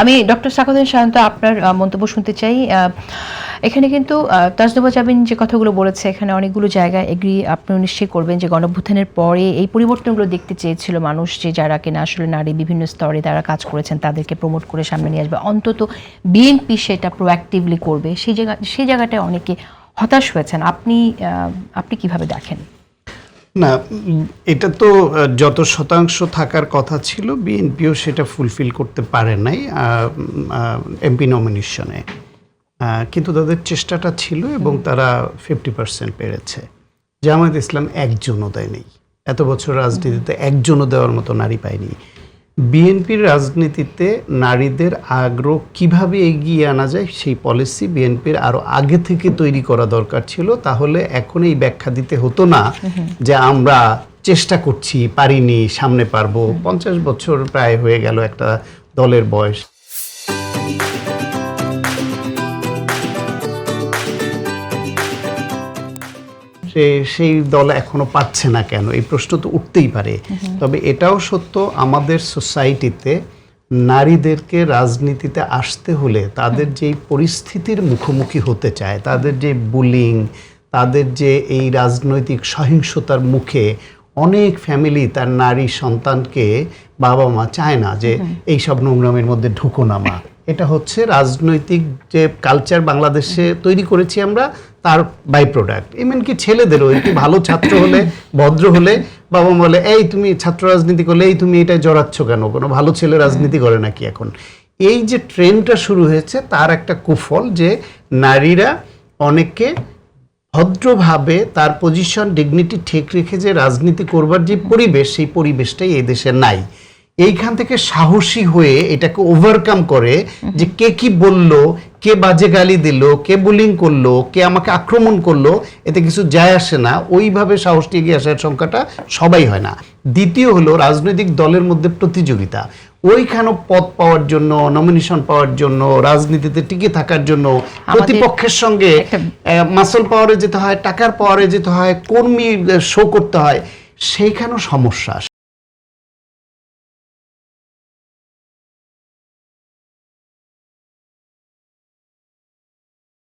আমি ডক্টর সাখাওয়াত সায়ন্ত আপনার মন্তব্য শুনতে চাই। এখানে কিন্তু তাজনবা জাবিন যে কথাগুলো বলেছে, এখানে অনেকগুলো জায়গায় এগ্রি আপনি নিশ্চয়ই করবেন যে গণঅভ্যুত্থানের পরে এই পরিবর্তনগুলো দেখতে চেয়েছিল মানুষ, যে যারা কিনা আসলে নারী বিভিন্ন স্তরে তারা কাজ করেছেন তাদেরকে প্রমোট করে সামনে নিয়ে আসবে, অন্তত বিএনপি সেটা প্রোঅ্যাক্টিভলি করবে, সেই জায়গাটায় অনেকে হতাশ হয়েছেন। আপনি কিভাবে দেখেন? না, এটা তো যত শতাংশ থাকার কথা ছিল বিএনপিও সেটা ফুলফিল করতে পারে নাই এমপি নমিনেশনে, কিন্তু তাদের চেষ্টাটা ছিল এবং তারা 50% পেরেছে। জামায়াত ইসলাম একজনও দেয়নি, এত বছর রাজনীতিতে একজনও দেওয়ার মতো নারী পায়নি। বিএনপির রাজনীতিতে নারীদের আগ্রহ কিভাবে এগিয়ে আনা যায় সেই পলিসি বিএনপির আরও আগে থেকে তৈরি করা দরকার ছিল, তাহলে এখন এই ব্যাখ্যা দিতে হতো না যে আমরা চেষ্টা করছি, পারিনি, সামনে পারবো। 50 বছর প্রায় হয়ে গেল একটা দলের বয়স। সেই দল এখনো পাচ্ছে না কেন, এই প্রশ্ন তো উঠতেই পারে। তবে এটাও সত্য, আমাদের সোসাইটিতে নারীদেরকে রাজনীতিতে আসতে হলে তাদের যে পরিস্থিতির মুখোমুখি হতে চায়, তাদের যে বুলিং, তাদের যে এই রাজনৈতিক সহিংসতার মুখে অনেক ফ্যামিলি তার নারী সন্তানকে, বাবা মা চায় না যে এই সব নোংরামের মধ্যে ঢুকো না মা। এটা হচ্ছে রাজনৈতিক যে কালচার বাংলাদেশে তৈরি করেছি আমরা, তার বাই প্রোডাক্ট। এমনকি ছেলেদেরও একটু ভালো ছাত্র হলে, ভদ্র হলে বাবা বলে এই তুমি ছাত্র রাজনীতি করলে, এই তুমি এটা জড়াচ্ছ কেন, কোনো ভালো ছেলে রাজনীতি করে নাকি এখন। এই যে ট্রেন্ডটা শুরু হয়েছে তার একটা কুফল যে নারীরা অনেকে ভদ্রভাবে তার পজিশন ডিগনিটি ঠিক রেখে যে রাজনীতি করবার যে পরিবেশ, সেই পরিবেশটাই এই দেশে নাই। এইখান থেকে সাহসী হয়ে এটাকে ওভারকাম করে যে কে কি বলল, কে বাজে গালি দিল, কে বুলিং করলো, কে আমাকে আক্রমণ করলো, এতে কিছু যায় আসে না, ওইভাবে সাহস নিয়ে এগিয়ে আসার সংখ্যাটা সবাই হয় না। দ্বিতীয় হলো রাজনৈতিক দলের মধ্যে প্রতিযোগিতা। ওইখানে পদ পাওয়ার জন্য, নমিনেশন পাওয়ার জন্য, রাজনীতিতে টিকে থাকার জন্য প্রতিপক্ষের সঙ্গে মাসল পাওয়ারে যেতে হয়, টাকার পাওয়ারে যেতে হয়, কর্মী শো করতে হয়, সেইখানেও সমস্যা।